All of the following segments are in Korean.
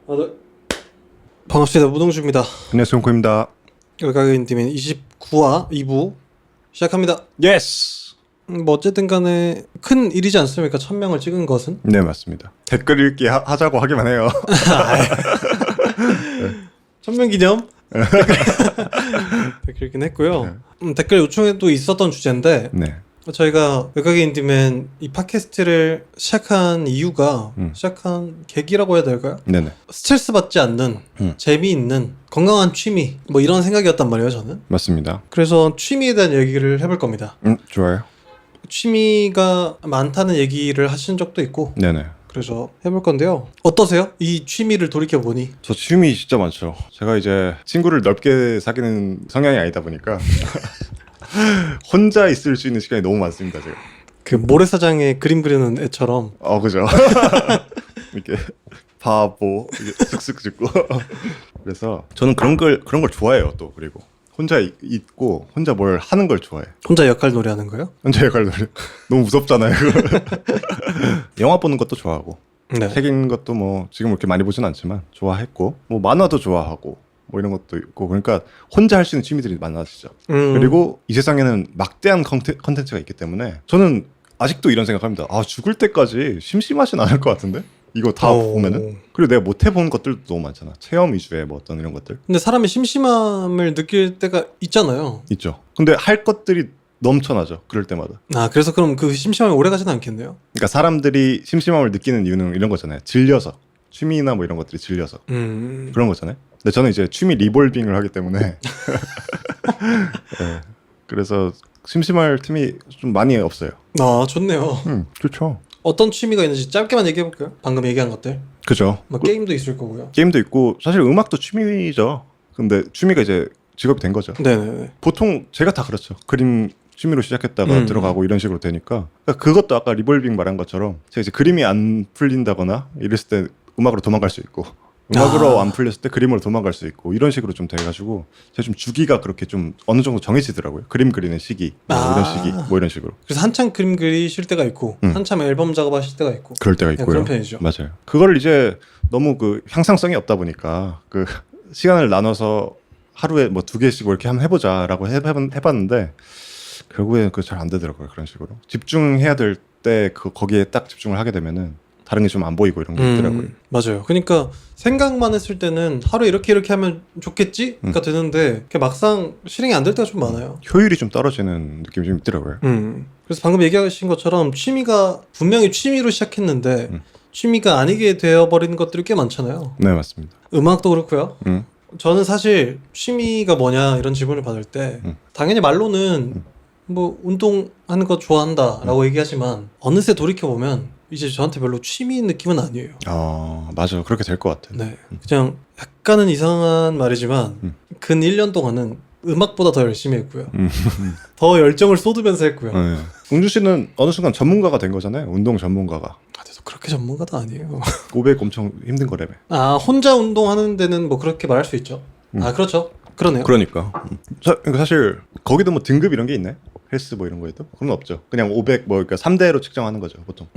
네. 반갑습니다. 무동주입니다. 안녕하세요, 홍코입니다. 외곽인팀의 29화 2부 시작합니다. 예스! 뭐 어쨌든 간에 큰 일이지 않습니까? 1000명을 찍은 것은? 네, 맞습니다. 댓글 읽기 하자고 하기만 해요. 1000명 기념? 댓글 읽긴 했고요. 댓글 요청에도 있었던 주제인데 네. 저희가 외곽인팀은 이 팟캐스트를 시작한 이유가 시작한 계기라고 해야 될까요? 네네. 스트레스 받지 않는 재미있는 건강한 취미 뭐 이런 생각이었단 말이에요, 저는. 맞습니다. 그래서 취미에 대한 얘기를 해볼 겁니다. 좋아요. 취미가 많다는 얘기를 하신 적도 있고 네네. 그래서 해볼 건데요. 어떠세요? 이 취미를 돌이켜보니. 저 취미 진짜 많죠. 제가 이제 친구를 넓게 사귀는 성향이 아니다 보니까 혼자 있을 수 있는 시간이 너무 많습니다, 제가. 그 모래사장에 그림 그리는 애처럼. 그죠. 이렇게 바보 이렇게 쓱쓱 짓고. 그래서 저는 그런 걸 좋아해요, 또. 그리고 혼자 있고 혼자 뭘 하는 걸 좋아해. 혼자 역할 놀이 하는 거예요? 혼자 역할 놀이 너무 무섭잖아요. 영화 보는 것도 좋아하고 네. 책 읽는 것도 뭐 지금 그렇게 많이 보진 않지만 좋아했고 뭐 만화도 좋아하고 뭐 이런 것도 있고 그러니까 혼자 할 수 있는 취미들이 많아지죠. 그리고 이 세상에는 막대한 컨텐츠가 있기 때문에 저는 아직도 이런 생각합니다. 죽을 때까지 심심하진 않을 것 같은데? 이거 다 보면은. 그리고 내가 못 해본 것들도 너무 많잖아. 체험 위주의 뭐 어떤 이런 것들. 근데 사람이 심심함을 느낄 때가 있잖아요. 있죠. 근데 할 것들이 넘쳐나죠. 그럴 때마다. 그래서 그럼 그 심심함이 오래 가지는 않겠네요? 그러니까 사람들이 심심함을 느끼는 이유는 이런 거잖아요. 질려서. 취미나 뭐 이런 것들이 질려서. 그런 거잖아요. 근데 저는 이제 취미 리볼빙을 하기 때문에 네. 그래서 심심할 틈이 좀 많이 없어요. 좋네요. 좋죠. 어떤 취미가 있는지 짧게만 얘기해볼까요? 방금 얘기한 것들. 그죠. 뭐 게임도 있을 거고요. 게임도 있고 사실 음악도 취미죠. 근데 취미가 이제 직업이 된 거죠. 네네네. 보통 제가 다 그렇죠. 그림 취미로 시작했다가 들어가고 이런 식으로 되니까 그러니까 그것도 아까 리볼빙 말한 것처럼 제가 이제 그림이 안 풀린다거나 이랬을 때 음악으로 도망갈 수 있고 음악으로 안 풀렸을 때 그림으로 도망갈 수 있고 이런 식으로 좀 돼가지고 제가 좀 주기가 그렇게 좀 어느 정도 정해지더라고요. 그림 그리는 시기 뭐 이런 시기 뭐 이런 식으로. 그래서 한참 그림 그리실 때가 있고 한참 앨범 작업하실 때가 있고 그럴 때가 있고요. 그런 편이죠. 맞아요. 그걸 이제 너무 그 향상성이 없다 보니까 그 시간을 나눠서 하루에 뭐 2개씩 뭐 이렇게 한번 해보자라고 해봤는데 결국에 그 잘 안 되더라고요. 그런 식으로 집중해야 될 때 거기에 딱 집중을 하게 되면은 다른 게 좀 안 보이고 이런 게 있더라고요. 맞아요. 그러니까 생각만 했을 때는 하루 이렇게 하면 좋겠지가 되는데 막상 실행이 안 될 때가 좀 많아요. 효율이 좀 떨어지는 느낌이 좀 있더라고요. 그래서 방금 얘기하신 것처럼 취미가 분명히 취미로 시작했는데 취미가 아니게 되어버리는 것들이 꽤 많잖아요. 네, 맞습니다. 음악도 그렇고요. 저는 사실 취미가 뭐냐 이런 질문을 받을 때 당연히 말로는 뭐 운동하는 거 좋아한다라고 얘기하지만 어느새 돌이켜보면 이제 저한테 별로 취미 느낌은 아니에요. 맞아. 그렇게 될 것 같아. 네. 그냥 약간은 이상한 말이지만 근 1년 동안은 음악보다 더 열심히 했고요. 더 열정을 쏟으면서 했고요. 네. 웅주 씨는 어느 순간 전문가가 된 거잖아요. 운동 전문가가. 저도 그렇게 전문가도 아니에요. 500 엄청 힘든 거라며. 혼자 운동하는 데는 뭐 그렇게 말할 수 있죠. 그렇죠. 그러네요. 그러니까. 사실 거기도 뭐 등급 이런 게 있나요? 헬스 뭐 이런 거에도? 그건 없죠. 그냥 500 뭐 그러니까 3대로 측정하는 거죠, 보통.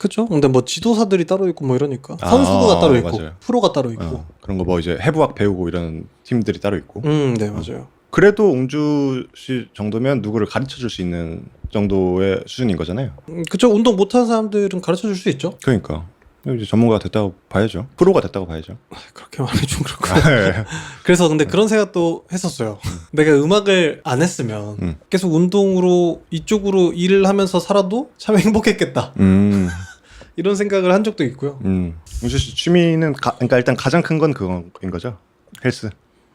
그렇죠. 근데 뭐 지도사들이 따로 있고 뭐 이러니까 선수가 따로 있고 맞아요. 프로가 따로 있고 그런 거 뭐 이제 해부학 배우고 이런 팀들이 따로 있고. 네, 맞아요. 그래도 웅주 씨 정도면 누구를 가르쳐 줄 수 있는 정도의 수준인 거잖아요. 그쵸. 운동 못하는 사람들은 가르쳐 줄 수 있죠. 그러니까 이제 전문가가 됐다고 봐야죠. 프로가 됐다고 봐야죠. 그렇게 말하기 좀 그렇고. 그래서 근데 그런 생각도 했었어요. 내가 음악을 안 했으면 계속 운동으로 이쪽으로 일을 하면서 살아도 참 행복했겠다. 이런 생각을 한 적도 있고요. 웅주 씨 취미는 그러니까 일단 가장 큰 건 그거인 거죠. 헬스,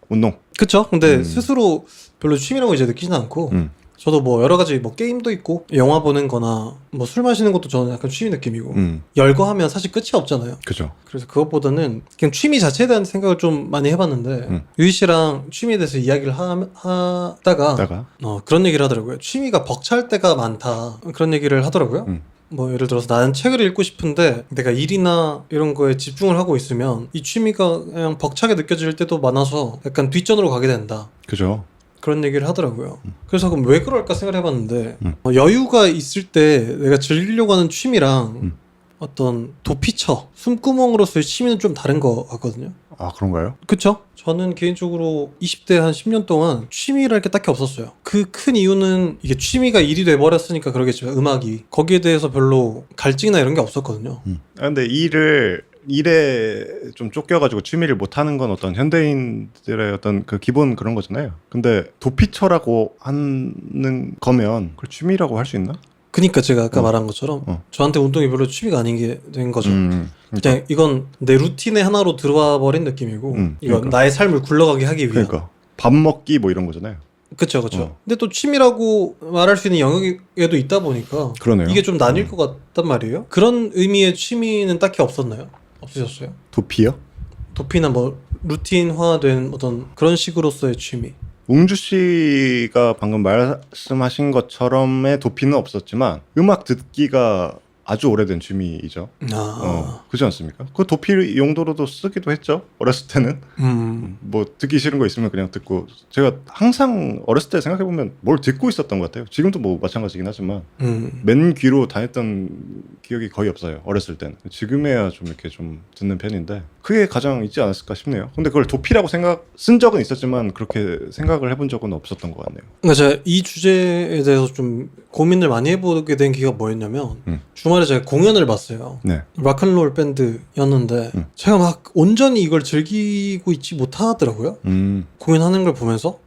운동. 그쵸. 근데 스스로 별로 취미라고 이제 느끼진 않고 저도 뭐 여러 가지 뭐 게임도 있고 영화 보는 거나 뭐 술 마시는 것도 저는 약간 취미 느낌이고 열거하면 사실 끝이 없잖아요. 그죠. 그래서 그것보다는 그냥 취미 자체에 대한 생각을 좀 많이 해봤는데 유희 씨랑 취미에 대해서 이야기를 하다가 그런 얘기를 하더라고요. 취미가 벅찰 때가 많다 그런 얘기를 하더라고요. 뭐 예를 들어서 나는 책을 읽고 싶은데 내가 일이나 이런 거에 집중을 하고 있으면 이 취미가 그냥 벅차게 느껴질 때도 많아서 약간 뒷전으로 가게 된다. 그죠. 그런 얘기를 하더라고요. 그래서 그럼 왜 그럴까 생각을 해봤는데 여유가 있을 때 내가 즐기려고 하는 취미랑 어떤 도피처, 숨구멍으로서의 취미는 좀 다른 것 같거든요. 아, 그런가요? 그쵸? 저는 개인적으로 20대 한 10년 동안 취미랄 게 딱히 없었어요. 그 큰 이유는 이게 취미가 일이 돼버렸으니까 그러겠지만 음악이 거기에 대해서 별로 갈증이나 이런 게 없었거든요. 근데 일에 좀 쫓겨가지고 취미를 못하는 건 어떤 현대인들의 어떤 그 기본 그런 거잖아요. 근데 도피처라고 하는 거면 그걸 취미라고 할 수 있나? 그니까 제가 아까 말한 것처럼 저한테 운동이 별로 취미가 아닌 게 된 거죠. 그러니까. 그냥 이건 내 루틴의 하나로 들어와 버린 느낌이고 이건 그러니까. 나의 삶을 굴러가게 하기 위한. 그러니까 밥 먹기 뭐 이런 거잖아요. 그쵸. 근데 또 취미라고 말할 수 있는 영역에도 있다 보니까 그러네요. 이게 좀 나뉠 것 같단 말이에요. 그런 의미의 취미는 딱히 없었나요? 없으셨어요? 도피요? 도피나 뭐 루틴화된 어떤 그런 식으로서의 취미. 웅주 씨가 방금 말씀하신 것처럼의 도피는 없었지만 음악 듣기가 아주 오래된 취미이죠. 그렇지 않습니까? 그 도피 용도로도 쓰기도 했죠. 어렸을 때는. 뭐 듣기 싫은 거 있으면 그냥 듣고. 제가 항상 어렸을 때 생각해보면 뭘 듣고 있었던 것 같아요. 지금도 뭐 마찬가지긴 하지만 맨 귀로 다녔던 기억이 거의 없어요. 어렸을 때는. 지금에야 좀 이렇게 좀 듣는 편인데 그게 가장 있지 않았을까 싶네요. 근데 그걸 도피라고 쓴 적은 있었지만 그렇게 생각을 해본 적은 없었던 것 같네요. 그러니까 제가 이 주제에 대해서 좀 고민을 많이 해보게 된 기회가 뭐였냐면 주말에 제가 공연을 봤어요. 네. 락앤롤 밴드였는데 제가 막 온전히 이걸 즐기고 있지 못하더라고요. 공연하는 걸 보면서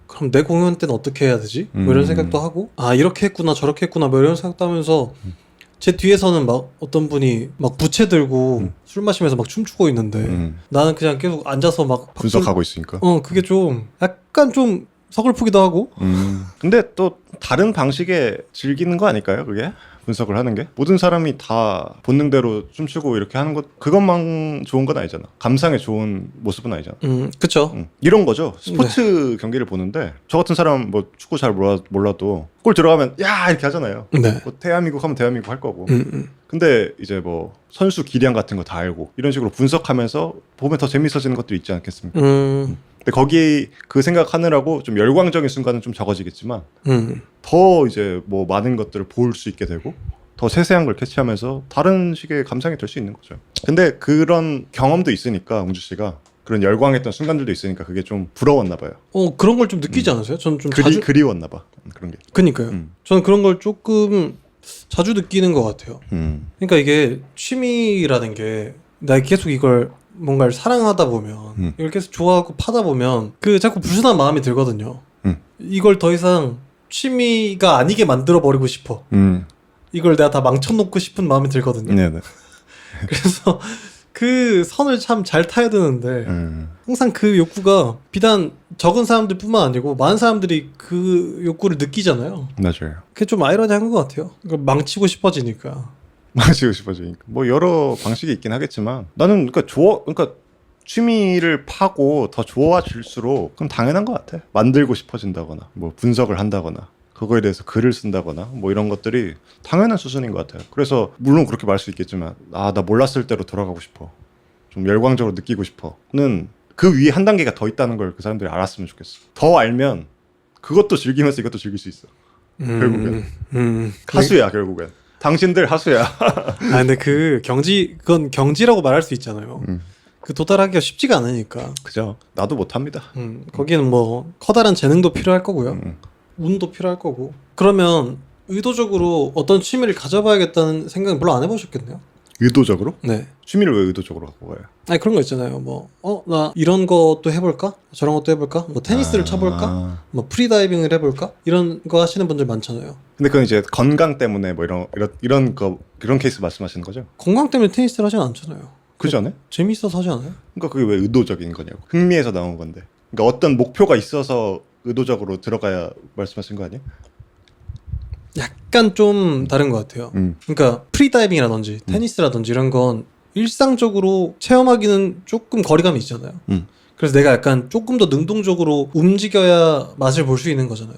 그럼 내 공연 때는 어떻게 해야 되지? 뭐 이런 생각도 하고 아 이렇게 했구나 저렇게 했구나 뭐 이런 생각도 하면서 제 뒤에서는 막 어떤 분이 막 부채 들고 술 마시면서 막 춤추고 있는데 나는 그냥 계속 앉아서 막 분석하고 있으니까. 그게 좀 약간 좀 서글프기도 하고. 근데 또 다른 방식의 즐기는 거 아닐까요? 그게? 분석을 하는 게? 모든 사람이 다 본능대로 춤추고 이렇게 하는 것 그것만 좋은 건 아니잖아. 감상에 좋은 모습은 아니잖아. 그쵸. 이런 거죠. 스포츠 경기를 보는데 저 같은 사람 뭐 축구 잘 몰라도 골 들어가면 야 이렇게 하잖아요. 네. 뭐 대한민국 하면 대한민국 할 거고. 근데 이제 뭐 선수 기량 같은 거 다 알고 이런 식으로 분석하면서 보면 더 재밌어지는 것들이 있지 않겠습니까? 근데 거기 그 생각하느라고 좀 열광적인 순간은 좀 적어지겠지만 더 이제 뭐 많은 것들을 볼 수 있게 되고 더 세세한 걸 캐치하면서 다른 식의 감상이 될 수 있는 거죠. 근데 그런 경험도 있으니까 웅주 씨가 그런 열광했던 순간들도 있으니까 그게 좀 부러웠나 봐요. 그런 걸 좀 느끼지 않으세요? 저는 좀 그리웠나 봐. 그런 게. 그니까요. 저는 그런 걸 조금 자주 느끼는 것 같아요. 그러니까 이게 취미라는 게 내가 계속 이걸 뭔가를 사랑하다 보면 이걸 계속 좋아하고 파다 보면 그 자꾸 불순한 마음이 들거든요. 이걸 더 이상 취미가 아니게 만들어 버리고 싶어. 이걸 내가 다 망쳐놓고 싶은 마음이 들거든요. 네네. 그래서 그 선을 참 잘 타야 되는데 항상 그 욕구가 비단 적은 사람들뿐만 아니고 많은 사람들이 그 욕구를 느끼잖아요. 맞아요. 그게 좀 아이러니한 것 같아요. 이걸 망치고 싶어지니까. 망치고 싶어지니까. 뭐 여러 방식이 있긴 하겠지만 나는 그러니까 취미를 파고 더 좋아질수록 그럼 당연한 것 같아. 만들고 싶어진다거나 뭐 분석을 한다거나 그거에 대해서 글을 쓴다거나 뭐 이런 것들이 당연한 수준인 것 같아요. 그래서 물론 그렇게 말할 수 있겠지만 나 몰랐을 때로 돌아가고 싶어. 좀 열광적으로 느끼고 싶어는 그 위에 한 단계가 더 있다는 걸 그 사람들이 알았으면 좋겠어. 더 알면 그것도 즐기면서 이것도 즐길 수 있어. 결국엔. 하수야 결국엔. 당신들 하수야. 근데 그건 경지라고 말할 수 있잖아요. 그 도달하기가 쉽지가 않으니까. 그죠. 나도 못합니다. 거기는 뭐 커다란 재능도 필요할 거고요. 운도 필요할 거고. 그러면 의도적으로 어떤 취미를 가져봐야겠다는 생각은 별로 안 해보셨겠네요? 의도적으로? 네. 취미를 왜 의도적으로 갖고 가요? 아니 그런 거 있잖아요. 뭐 나 이런 것도 해볼까? 저런 것도 해볼까? 뭐 테니스를 쳐볼까? 뭐 프리다이빙을 해볼까? 이런 거 하시는 분들 많잖아요. 근데 그건 이제 건강 때문에 뭐 이런 케이스 말씀하시는 거죠? 건강 때문에 테니스를 하진 않잖아요. 그지 않아요? 재미있어서 하지 않아요? 그러니까 그게 왜 의도적인 거냐고. 흥미에서 나온 건데. 그러니까 어떤 목표가 있어서 의도적으로 들어가야 말씀하신 거 아니에요? 약간 좀 다른 것 같아요. 그러니까 프리다이빙이라든지 테니스라든지 이런 건 일상적으로 체험하기는 조금 거리감이 있잖아요. 그래서 내가 약간 조금 더 능동적으로 움직여야 맛을 볼 수 있는 거잖아요.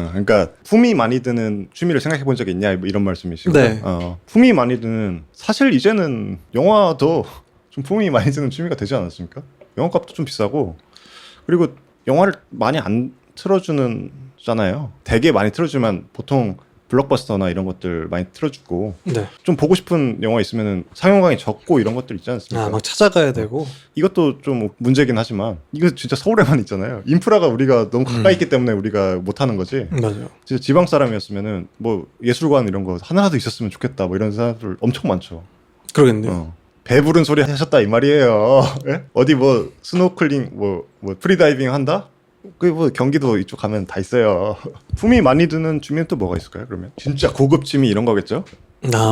그러니까 품이 많이 드는 취미를 생각해 본 적이 있냐 뭐 이런 말씀이시고. 네. 품이 많이 드는 사실 이제는 영화도 좀 품이 많이 드는 취미가 되지 않았습니까? 영화값도 좀 비싸고 그리고 영화를 많이 안 틀어주잖아요. 되게 많이 틀어주면 보통 블록버스터나 이런 것들 많이 틀어주고 네. 좀 보고 싶은 영화 있으면은 상영관이 적고 이런 것들 있지 않습니까? 막 찾아가야 되고. 이것도 좀 문제긴 하지만 이거 진짜 서울에만 있잖아요. 인프라가 우리가 너무 가까이 있기 때문에 우리가 못하는 거지. 맞아요. 진짜 지방 사람이었으면은 뭐 예술관 이런 거 하나라도 있었으면 좋겠다 뭐 이런 사람들 엄청 많죠. 그러겠네요. 배부른 소리 하셨다 이 말이에요. 예? 어디 뭐 스노클링 뭐 프리다이빙 한다? 그 뭐 경기도 이쪽 가면 다 있어요. 품이 많이 드는 취미는 또 뭐가 있을까요? 그러면 진짜 고급 취미 이런 거겠죠?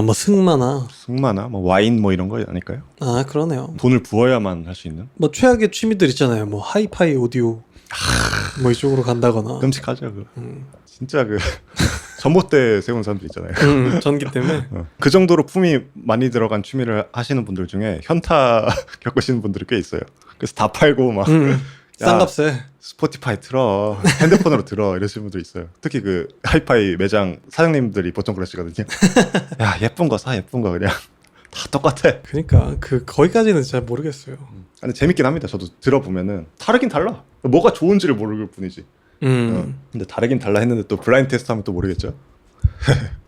뭐 승마나. 승마나 뭐 와인 뭐 이런 거 아닐까요? 그러네요. 돈을 부어야만 할 수 있는. 뭐 최악의 취미들 있잖아요. 뭐 하이파이 오디오. 뭐 이쪽으로 간다거나. 끔찍하죠. 진짜 그 전봇대 세운 사람들 있잖아요. 전기 때문에. 그 정도로 품이 많이 들어간 취미를 하시는 분들 중에 현타 겪으시는 분들이 꽤 있어요. 그래서 다 팔고 막 싼 값에 스포티파이 틀어, 핸드폰으로 들어 이러시는 분들 있어요. 특히 그 하이파이 매장 사장님들이 보통 그러시거든요. 야 예쁜 거 사, 예쁜 거 그냥 다 똑같아. 그러니까 거기까지는 잘 모르겠어요. 근데 재밌긴 합니다. 저도 들어보면은 다르긴 달라. 뭐가 좋은지를 모를 뿐이지. 근데 다르긴 달라 했는데 또 블라인드 테스트 하면 또 모르겠죠.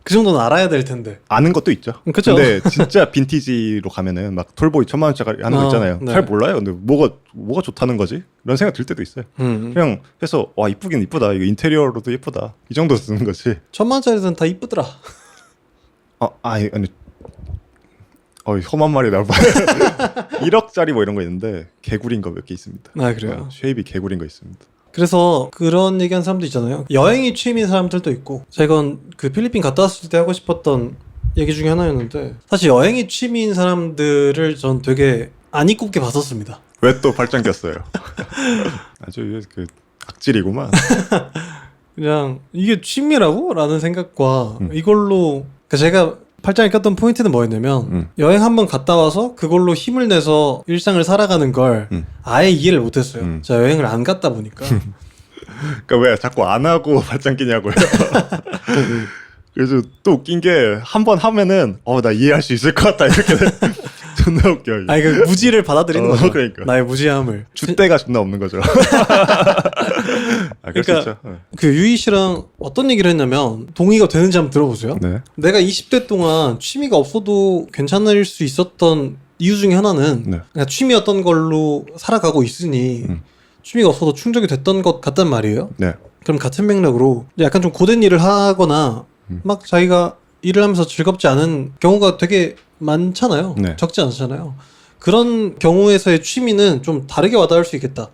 그 정도는 알아야 될 텐데. 아는 것도 있죠. 그쵸? 근데 진짜 빈티지로 가면은 막 톨보이 1000만 원짜리 하는 거 있잖아요. 네. 잘 몰라요. 근데 뭐가 좋다는 거지? 이런 생각 들 때도 있어요. 그냥 해서 와 이쁘긴 이쁘다. 이거 인테리어로도 예쁘다. 이 정도 쓰는 거지. 1000만원짜리는 다 이쁘더라. 아니 험한 말이 나올 뻔. 1억짜리 뭐 이런 거 있는데 개구리인 거 몇 개 있습니다. 그래요? 쉐입이 개구리인 거 있습니다. 그래서 그런 얘기하는 사람도 있잖아요. 여행이 취미인 사람들도 있고. 제가 그 필리핀 갔다 왔을 때 하고 싶었던 얘기 중에 하나였는데 사실 여행이 취미인 사람들을 전 되게 안 이롭게 봤었습니다. 왜 또 발장 꼈어요? 아주 그 악질이구만. 그냥 이게 취미라고? 라는 생각과 이걸로 그러니까 제가 팔짱을 꼈던 포인트는 뭐였냐면 여행 한번 갔다 와서 그걸로 힘을 내서 일상을 살아가는 걸 아예 이해를 못했어요. 제가 여행을 안 갔다 보니까. 그러니까 왜 자꾸 안 하고 발장 끼냐고요. 그래서 또 웃긴 게 한 번 하면은 나 이해할 수 있을 것 같다 이렇게 존나 웃겨. 그 무지를 받아들이는 거죠. 그러니까. 나의 무지함을. 줏대가 존나 없는 거죠. 그러니까 그 유이 씨랑 어떤 얘기를 했냐면 동의가 되는지 한번 들어보세요. 네. 내가 20대 동안 취미가 없어도 괜찮을 수 있었던 이유 중에 하나는 그냥 취미였던 걸로 살아가고 있으니 취미가 없어도 충족이 됐던 것 같단 말이에요. 네. 그럼 같은 맥락으로 약간 좀 고된 일을 하거나 막 자기가 일을 하면서 즐겁지 않은 경우가 되게 많잖아요. 네. 적지 않잖아요. 그런 경우에서의 취미는 좀 다르게 와닿을 수 있겠다.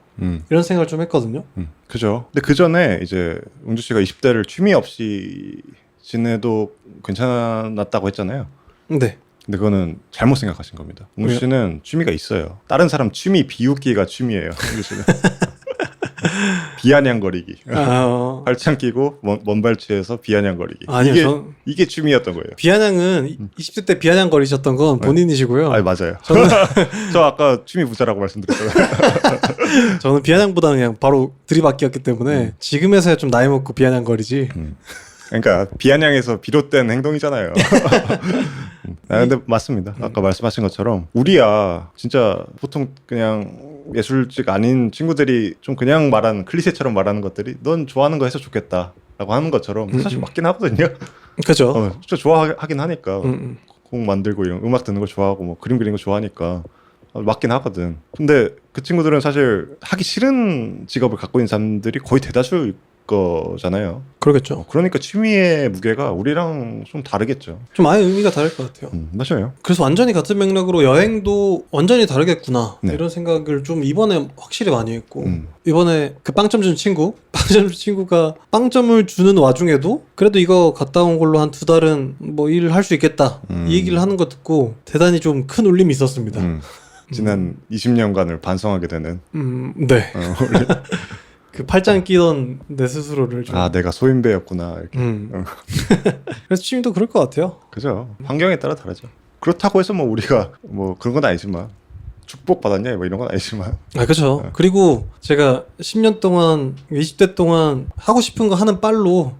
이런 생각을 좀 했거든요. 그죠. 근데 그 전에 이제 웅주 씨가 20대를 취미 없이 지내도 괜찮았다고 했잖아요. 네. 근데 그거는 잘못 생각하신 겁니다. 웅주 씨는 취미가 있어요. 다른 사람 취미 비웃기가 취미예요. 웅주 씨는. 비아냥거리기. 발창 끼고 먼발치에서 비아냥거리기. 아니요, 이게 취미였던 거예요. 비아냥은 20대 때 비아냥거리셨던 건 본인이시고요. 맞아요. 저 아까 취미 부자라고 말씀드렸잖아요. 저는 비아냥보다는 그냥 바로 들이받기였기 때문에 지금에서야 좀 나이 먹고 비아냥거리지. 그러니까 비아냥에서 비롯된 행동이잖아요. 근데 맞습니다. 아까 말씀하신 것처럼 우리야 진짜 보통 그냥 예술직 아닌 친구들이 좀 그냥 말하는 클리셰처럼 말하는 것들이 넌 좋아하는 거 해서 좋겠다 라고 하는 것처럼 사실 맞긴 하거든요. 그죠. 진짜 좋아하긴 하니까 곡 만들고 이런 음악 듣는 거 좋아하고 뭐 그림 그리는 거 좋아하니까 맞긴 하거든. 근데 그 친구들은 사실 하기 싫은 직업을 갖고 있는 사람들이 거의 대다수일 거잖아요. 그러겠죠. 그러니까 취미의 무게가 우리랑 좀 다르겠죠. 좀 아예 의미가 다를 것 같아요. 맞아요. 그래서 완전히 같은 맥락으로 여행도 완전히 다르겠구나. 네. 이런 생각을 좀 이번에 확실히 많이 했고 이번에 그 빵점 준 친구가 빵점을 주는 와중에도 그래도 이거 갔다 온 걸로 한 2달은 뭐 일을 할 수 있겠다 이 얘기를 하는 거 듣고 대단히 좀 큰 울림이 있었습니다. 지난 20년간을 반성하게 되는. 네. 그 팔짱 끼던 내 스스로를 좀. 내가 소인배였구나 이렇게. 그래서 취미도 그럴 것 같아요. 그죠. 환경에 따라 다르죠. 그렇다고 해서 뭐 우리가 뭐 그런 건 아니지만 축복 받았냐 뭐 이런 건 아니지만. 그렇죠. 그리고 제가 10년 동안 20대 동안 하고 싶은 거 하는 빨로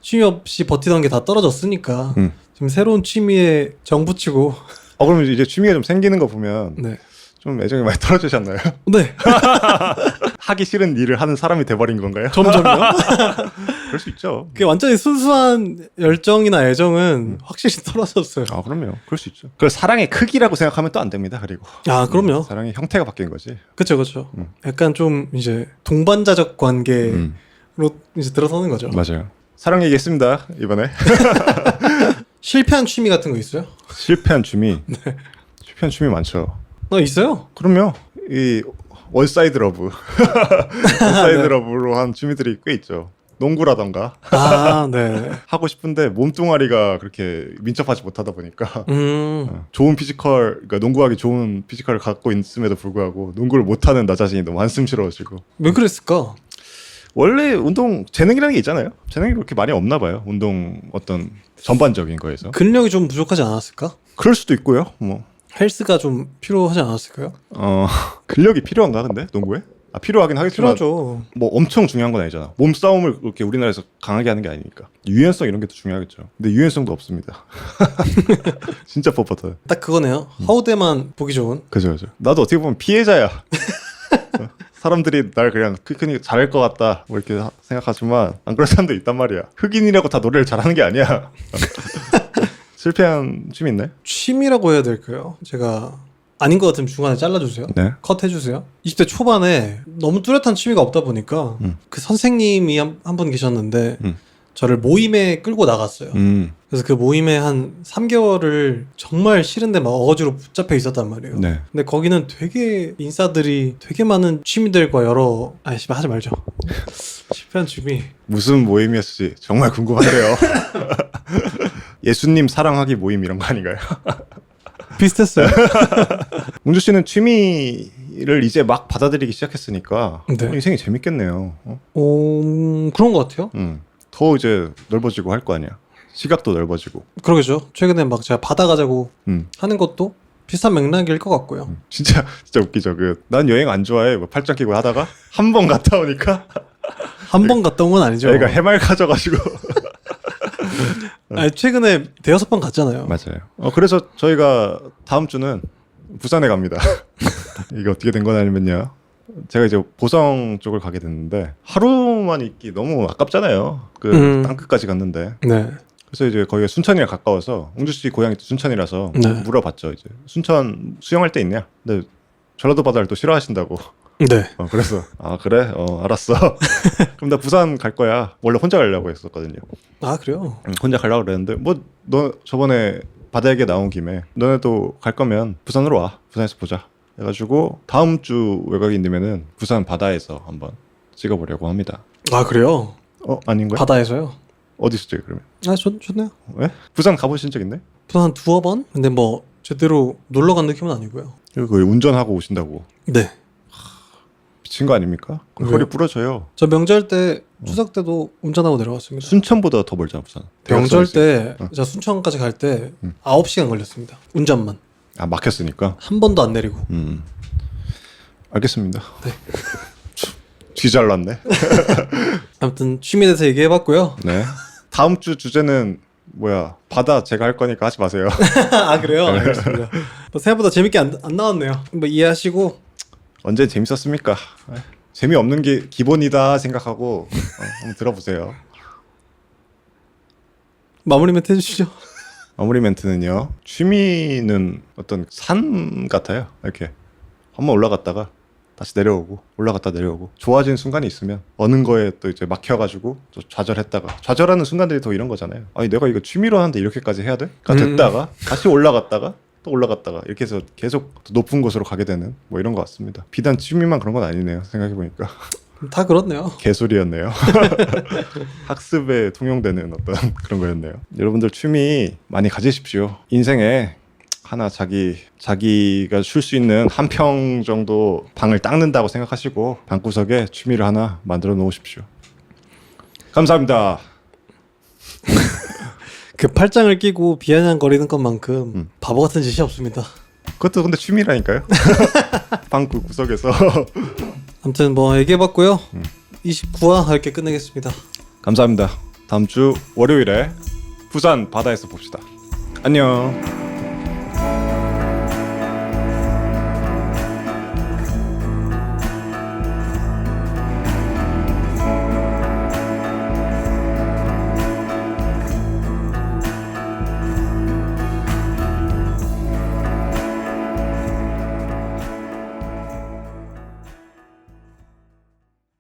취미 없이 버티던 게 다 떨어졌으니까 지금 새로운 취미에 정 붙이고. 그러면 이제 취미가 좀 생기는 거 보면 좀 애정이 많이 떨어지지 않나요? 네. 하기 싫은 일을 하는 사람이 돼버린 건가요? 점점요? 그럴 수 있죠. 그게 완전히 순수한 열정이나 애정은 확실히 떨어졌어요. 아, 그럼요. 그럴 수 있죠. 그걸 사랑의 크기라고 생각하면 또 안 됩니다. 그리고 아, 그럼요. 사랑의 형태가 바뀐 거지. 그렇죠, 그렇죠. 약간 좀 이제 동반자적 관계로 이제 들어서는 거죠. 맞아요. 사랑 얘기했습니다. 이번에 실패한 취미 같은 거 있어요? 실패한 취미. 실패한 취미 많죠. 있어요. 그럼요. 이 원사이드 러브, 원사이드 러브로 한 취미들이 꽤 있죠. 농구라던가 아, 네. 하고 싶은데 몸뚱아리가 그렇게 민첩하지 못하다 보니까 좋은 피지컬, 그러니까 농구하기 좋은 피지컬을 갖고 있음에도 불구하고 농구를 못하는 나 자신이 너무 한숨스러워지고. 왜 그랬을까? 원래 운동 재능이라는 게 있잖아요. 재능이 그렇게 많이 없나 봐요. 운동 어떤 전반적인 거에서. 근력이 좀 부족하지 않았을까? 그럴 수도 있고요. 뭐 헬스가 좀 필요하지 않았을까요? 근력이 필요한가 근데 농구에? 아, 필요하긴 하겠지만 필요하죠. 뭐 엄청 중요한 건 아니잖아. 몸싸움을 그렇게 우리나라에서 강하게 하는 게 아니니까. 유연성 이런 게 더 중요하겠죠. 근데 유연성도 없습니다. 진짜 뻣뻣해. 딱 그거네요. 하우대만 보기 좋은. 그죠. 나도 어떻게 보면 피해자야. 사람들이 날 그냥 피크닉 잘할 것 같다 뭐 이렇게 생각하지만 안 그런 사람도 있단 말이야. 흑인이라고 다 노래를 잘하는 게 아니야. 실패한 취미 있나요? 취미라고 해야 될까요? 제가 아닌 것 같으면 중간에 잘라주세요. 네. 컷 해주세요. 20대 초반에 너무 뚜렷한 취미가 없다 보니까 그 선생님이 한 분 계셨는데 저를 모임에 끌고 나갔어요. 그래서 그 모임에 한 3개월을 정말 싫은데 막 어거지로 붙잡혀 있었단 말이에요. 네. 근데 거기는 되게 인싸들이 되게 많은 취미들과 여러 씨발 하지 말죠. 실패한 취미. 무슨 모임이었을지 정말 궁금한데요. 예수님 사랑하기 모임 이런 거 아닌가요? 비슷했어요. 웅주 씨는 취미를 이제 막 받아들이기 시작했으니까 네. 인생이 재밌겠네요. 그런 것 같아요. 더 이제 넓어지고 할 거 아니야. 시각도 넓어지고. 그러겠죠. 최근에 막 제가 바다 가자고 하는 것도 비슷한 맥락일 것 같고요. 진짜 웃기죠. 난 여행 안 좋아해. 뭐 팔짱 끼고 하다가 한 번 갔다 오니까 한 번 갔다 온 건 아니죠. 애가 해맑아져가지고. 아니, 최근에 5-6번 갔잖아요. 맞아요. 그래서 저희가 다음 주는 부산에 갑니다. 이게 어떻게 된 건 아니면요. 제가 이제 보성 쪽을 가게 됐는데 하루만 있기 너무 아깝잖아요. 땅끝까지 갔는데. 네. 그래서 이제 거기가 순천이랑 가까워서 웅주 씨 고향이 또 순천이라서 네. 물어봤죠. 이제 순천 수영할 때 있냐? 근데 전라도 바다를 또 싫어하신다고. 네. 그래서 그래? 알았어. 그럼 나 부산 갈 거야. 원래 혼자 가려고 했었거든요. 아, 그래요? 혼자 가려고 그랬는데 너 저번에 바다 얘기 나온 김에 너네도 갈 거면 부산으로 와. 부산에서 보자. 해가지고 다음 주 외곽인 되면은 부산 바다에서 한번 찍어보려고 합니다. 아, 그래요? 아닌가요? 바다에서요? 어디서 찍어요 그러면? 아, 좋네요. 왜? 부산 가보신 적 있나요? 부산 한 2번? 근데 뭐 제대로 놀러 간 느낌은 아니고요. 그 운전하고 오신다고. 네. 미친 거 아닙니까? 왜요? 허리 부러져요. 저 명절 때 추석 때도 운전하고 내려갔습니다. 순천보다 더 멀잖아 부산. 명절 때 제가 순천까지 갈 때 9시간 걸렸습니다. 운전만. 막혔으니까. 한 번도 안 내리고. 알겠습니다. 네. 쥐 잘났네. 아무튼 취미에 대해서 얘기해봤고요. 네. 다음 주 주제는 바다 제가 할 거니까 하지 마세요. 아, 그래요? 알겠습니다. 생각보다 재밌게 안 나왔네요. 뭐 이해하시고. 언제 재밌었습니까? 재미없는 게 기본이다 생각하고 한번 들어보세요. 마무리 멘트 해주시죠. 마무리 멘트는요. 취미는 어떤 산 같아요. 이렇게 한번 올라갔다가 다시 내려오고 올라갔다 내려오고 좋아진 순간이 있으면 어느 거에 또 이제 막혀가지고 또 좌절했다가 좌절하는 순간들이 더 이런 거잖아요. 아니 내가 이거 취미로 하는데 이렇게까지 해야 돼? 됐다가 다시 올라갔다가 또 올라갔다가 이렇게 해서 계속 높은 곳으로 가게 되는 뭐 이런 것 같습니다. 비단 취미만 그런 건 아니네요. 생각해보니까. 다 그렇네요. 개소리였네요. 학습에 통용되는 어떤 그런 거였네요. 여러분들 취미 많이 가지십시오. 인생에 하나 자기가 쉴 수 있는 한 평 정도 방을 닦는다고 생각하시고 방구석에 취미를 하나 만들어 놓으십시오. 감사합니다. 그 팔짱을 끼고 비아냥거리는 것만큼 바보 같은 짓이 없습니다. 그것도 근데 취미라니까요. 방구 구석에서. 아무튼 뭐 얘기해봤고요. 29화 이렇게 끝내겠습니다. 감사합니다. 다음 주 월요일에 부산 바다에서 봅시다. 안녕.